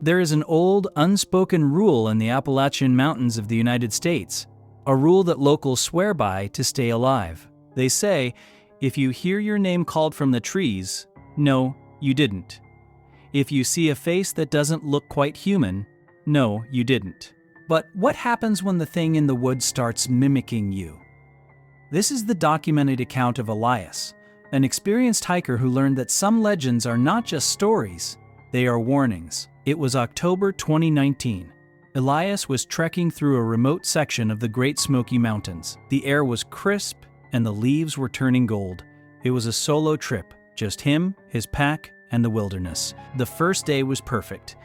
There is an old, unspoken rule in the Appalachian Mountains of the United States, a rule that locals swear by to stay alive. They say, if you hear your name called from the trees, no, you didn't. If you see a face that doesn't look quite human, no, you didn't. But what happens when the thing in the woods starts mimicking you? This is the documented account of Elias, an experienced hiker who learned that some legends are not just stories, they are warnings. It was October 2019. Elias was trekking through a remote section of the Great Smoky Mountains. The air was crisp and the leaves were turning gold. It was a solo trip, just him, his pack, and the wilderness. The first day was perfect,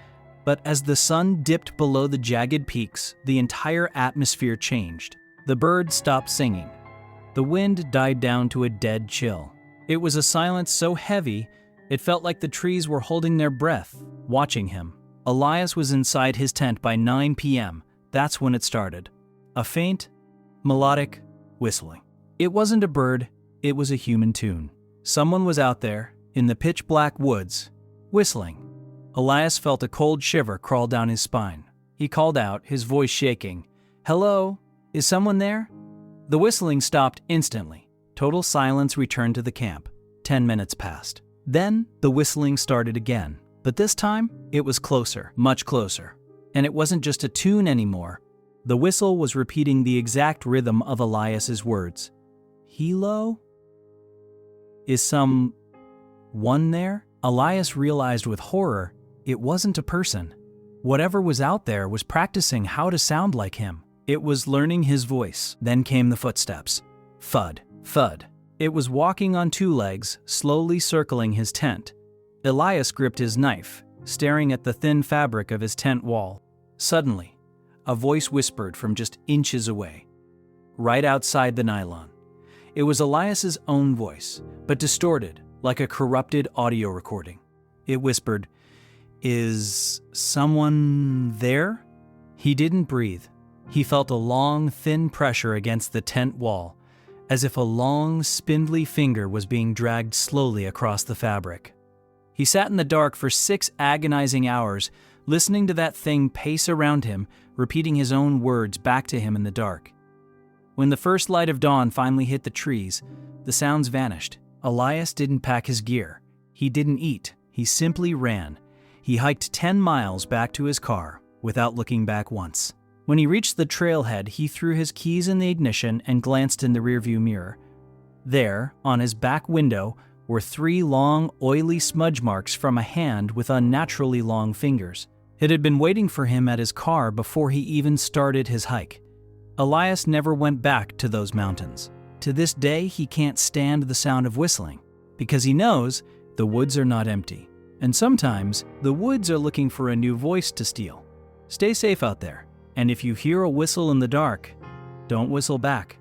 but as the sun dipped below the jagged peaks, the entire atmosphere changed. The birds stopped singing. The wind died down to a dead chill. It was a silence so heavy, it felt like the trees were holding their breath, watching him. Elias was inside his tent by 9 p.m. That's when it started. A faint, melodic whistling. It wasn't a bird, it was a human tune. Someone was out there, in the pitch-black woods, whistling. Elias felt a cold shiver crawl down his spine. He called out, his voice shaking, "Hello? Is someone there?" The whistling stopped instantly. Total silence returned to the camp. 10 minutes passed. Then, the whistling started again. But this time, it was closer, much closer. And it wasn't just a tune anymore. The whistle was repeating the exact rhythm of Elias's words. "Helo? Is someone there?" Elias realized with horror, it wasn't a person. Whatever was out there was practicing how to sound like him. It was learning his voice. Then came the footsteps. Thud, thud. It was walking on two legs, slowly circling his tent. Elias gripped his knife, staring at the thin fabric of his tent wall. Suddenly, a voice whispered from just inches away, right outside the nylon. It was Elias's own voice, but distorted, like a corrupted audio recording. It whispered, "Is someone there?" He didn't breathe. He felt a long, thin pressure against the tent wall, as if a long, spindly finger was being dragged slowly across the fabric. He sat in the dark for 6 agonizing hours, listening to that thing pace around him, repeating his own words back to him in the dark. When the first light of dawn finally hit the trees, the sounds vanished. Elias didn't pack his gear. He didn't eat. He simply ran. He hiked 10 miles back to his car, without looking back once. When he reached the trailhead, he threw his keys in the ignition and glanced in the rearview mirror. There, on his back window, were 3 long, oily smudge marks from a hand with unnaturally long fingers. It had been waiting for him at his car before he even started his hike. Elias never went back to those mountains. To this day, he can't stand the sound of whistling, because he knows the woods are not empty. And sometimes, the woods are looking for a new voice to steal. Stay safe out there, and if you hear a whistle in the dark, don't whistle back.